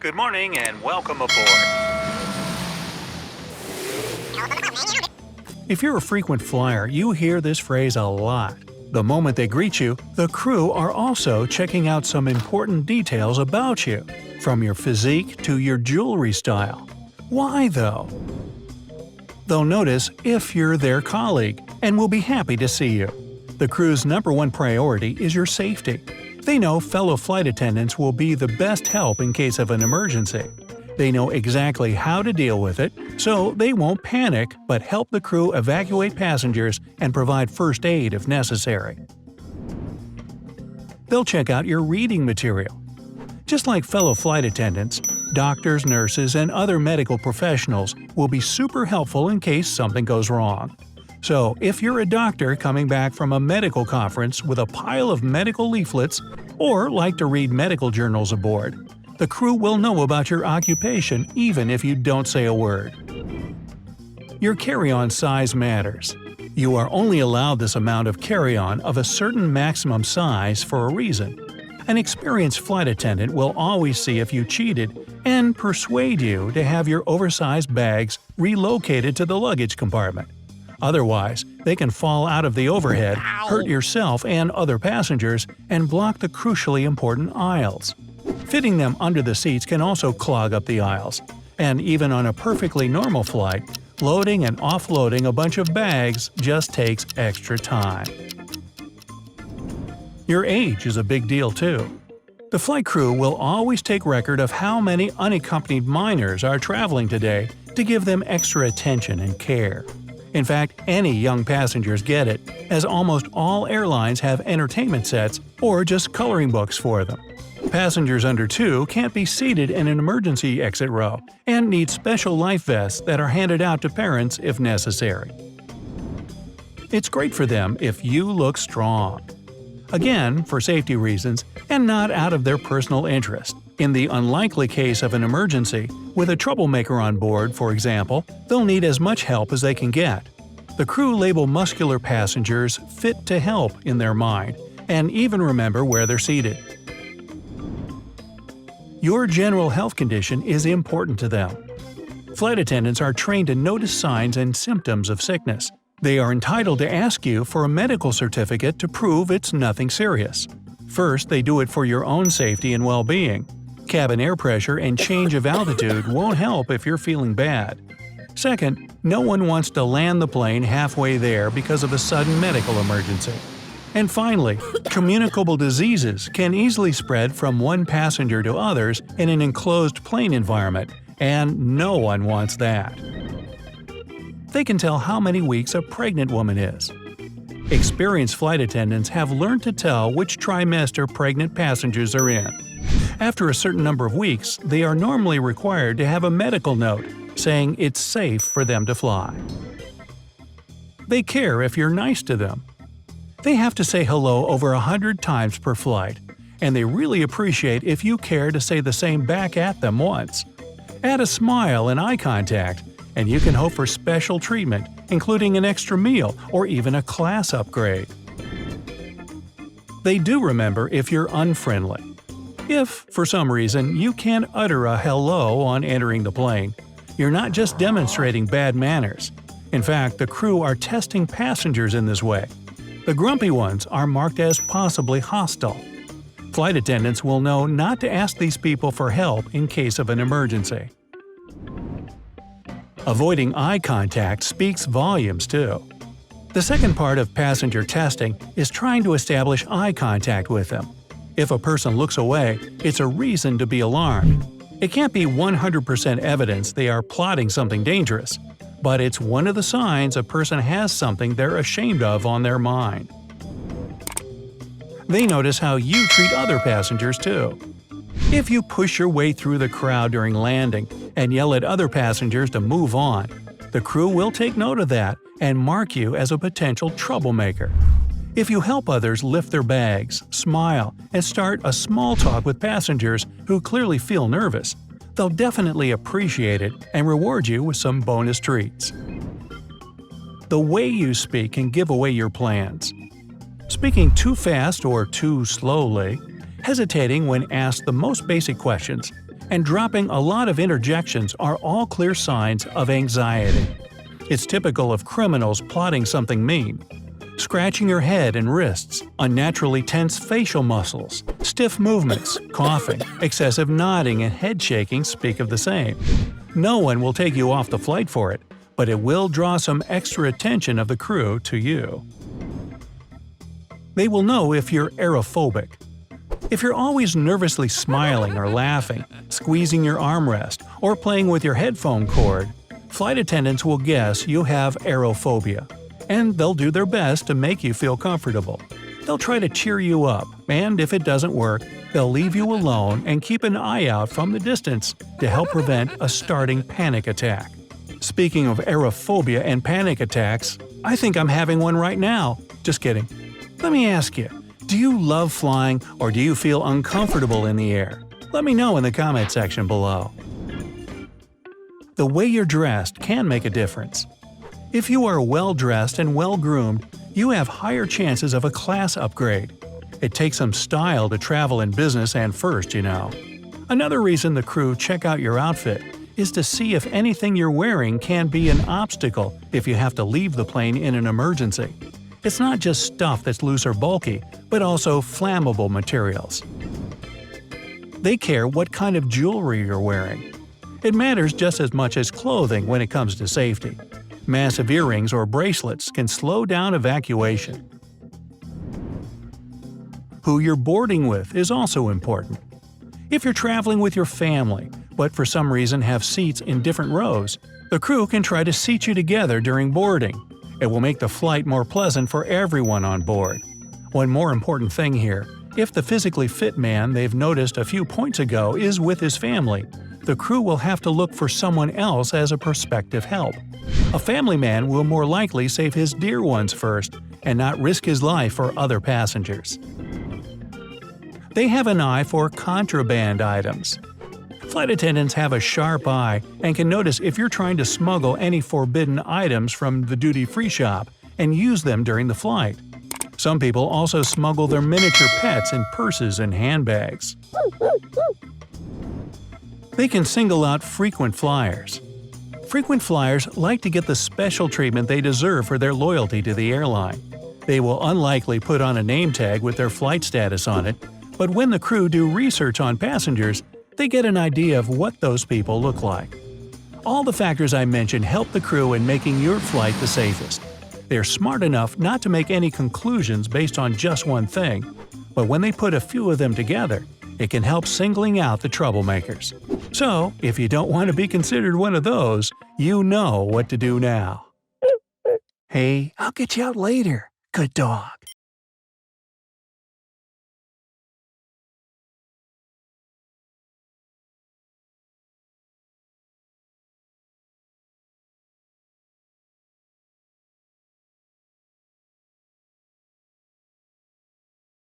Good morning and welcome aboard. If you're a frequent flyer, you hear this phrase a lot. The moment they greet you, the crew are also checking out some important details about you, from your physique to your jewelry style. Why though? They'll notice if you're their colleague and will be happy to see you. The crew's #1 priority is your safety. They know fellow flight attendants will be the best help in case of an emergency. They know exactly how to deal with it, so they won't panic but help the crew evacuate passengers and provide first aid if necessary. They'll check out your reading material. Just like fellow flight attendants, doctors, nurses, and other medical professionals will be super helpful in case something goes wrong. So, if you're a doctor coming back from a medical conference with a pile of medical leaflets or like to read medical journals aboard, the crew will know about your occupation even if you don't say a word. Your carry-on size matters. You are only allowed this amount of carry-on of a certain maximum size for a reason. An experienced flight attendant will always see if you cheated and persuade you to have your oversized bags relocated to the luggage compartment. Otherwise, they can fall out of the overhead, hurt yourself and other passengers, and block the crucially important aisles. Fitting them under the seats can also clog up the aisles. And even on a perfectly normal flight, loading and offloading a bunch of bags just takes extra time. Your age is a big deal too. The flight crew will always take record of how many unaccompanied minors are traveling today to give them extra attention and care. In fact, any young passengers get it, as almost all airlines have entertainment sets or just coloring books for them. Passengers under 2 can't be seated in an emergency exit row and need special life vests that are handed out to parents if necessary. It's great for them if you look strong. Again, for safety reasons, and not out of their personal interest. In the unlikely case of an emergency, with a troublemaker on board, for example, they'll need as much help as they can get. The crew label muscular passengers fit to help in their mind, and even remember where they're seated. Your general health condition is important to them. Flight attendants are trained to notice signs and symptoms of sickness. They are entitled to ask you for a medical certificate to prove it's nothing serious. First, they do it for your own safety and well-being. Cabin air pressure and change of altitude won't help if you're feeling bad. Second, no one wants to land the plane halfway there because of a sudden medical emergency. And finally, communicable diseases can easily spread from one passenger to others in an enclosed plane environment, and no one wants that. They can tell how many weeks a pregnant woman is. Experienced flight attendants have learned to tell which trimester pregnant passengers are in. After a certain number of weeks, they are normally required to have a medical note saying it's safe for them to fly. They care if you're nice to them. They have to say hello over 100 times per flight, and they really appreciate if you care to say the same back at them once. Add a smile and eye contact, and you can hope for special treatment, including an extra meal or even a class upgrade. They do remember if you're unfriendly. If, for some reason, you can't utter a hello on entering the plane, you're not just demonstrating bad manners. In fact, the crew are testing passengers in this way. The grumpy ones are marked as possibly hostile. Flight attendants will know not to ask these people for help in case of an emergency. Avoiding eye contact speaks volumes too. The second part of passenger testing is trying to establish eye contact with them. If a person looks away, it's a reason to be alarmed. It can't be 100% evidence they are plotting something dangerous, but it's one of the signs a person has something they're ashamed of on their mind. They notice how you treat other passengers too. If you push your way through the crowd during landing and yell at other passengers to move on, the crew will take note of that and mark you as a potential troublemaker. If you help others lift their bags, smile, and start a small talk with passengers who clearly feel nervous, they'll definitely appreciate it and reward you with some bonus treats. The way you speak can give away your plans. Speaking too fast or too slowly, hesitating when asked the most basic questions, and dropping a lot of interjections are all clear signs of anxiety. It's typical of criminals plotting something mean. Scratching your head and wrists, unnaturally tense facial muscles, stiff movements, coughing, excessive nodding, and head shaking speak of the same. No one will take you off the flight for it, but it will draw some extra attention of the crew to you. They will know if you're aerophobic. If you're always nervously smiling or laughing, squeezing your armrest, or playing with your headphone cord, flight attendants will guess you have aerophobia, and they'll do their best to make you feel comfortable. They'll try to cheer you up, and if it doesn't work, they'll leave you alone and keep an eye out from the distance to help prevent a starting panic attack. Speaking of aerophobia and panic attacks, I think I'm having one right now. Just kidding. Let me ask you, do you love flying or do you feel uncomfortable in the air? Let me know in the comment section below. The way you're dressed can make a difference. If you are well-dressed and well-groomed, you have higher chances of a class upgrade. It takes some style to travel in business and first, you know. Another reason the crew check out your outfit is to see if anything you're wearing can be an obstacle if you have to leave the plane in an emergency. It's not just stuff that's loose or bulky, but also flammable materials. They care what kind of jewelry you're wearing. It matters just as much as clothing when it comes to safety. Massive earrings or bracelets can slow down evacuation. Who you're boarding with is also important. If you're traveling with your family, but for some reason have seats in different rows, the crew can try to seat you together during boarding. It will make the flight more pleasant for everyone on board. One more important thing here, if the physically fit man they've noticed a few points ago is with his family, the crew will have to look for someone else as a prospective help. A family man will more likely save his dear ones first and not risk his life for other passengers. They have an eye for contraband items. Flight attendants have a sharp eye and can notice if you're trying to smuggle any forbidden items from the duty-free shop and use them during the flight. Some people also smuggle their miniature pets in purses and handbags. They can single out frequent flyers. Frequent flyers like to get the special treatment they deserve for their loyalty to the airline. They will unlikely put on a name tag with their flight status on it, but when the crew do research on passengers, they get an idea of what those people look like. All the factors I mentioned help the crew in making your flight the safest. They're smart enough not to make any conclusions based on just one thing, but when they put a few of them together, it can help singling out the troublemakers. So, if you don't want to be considered one of those, you know what to do now. Hey, I'll get you out later. Good dog.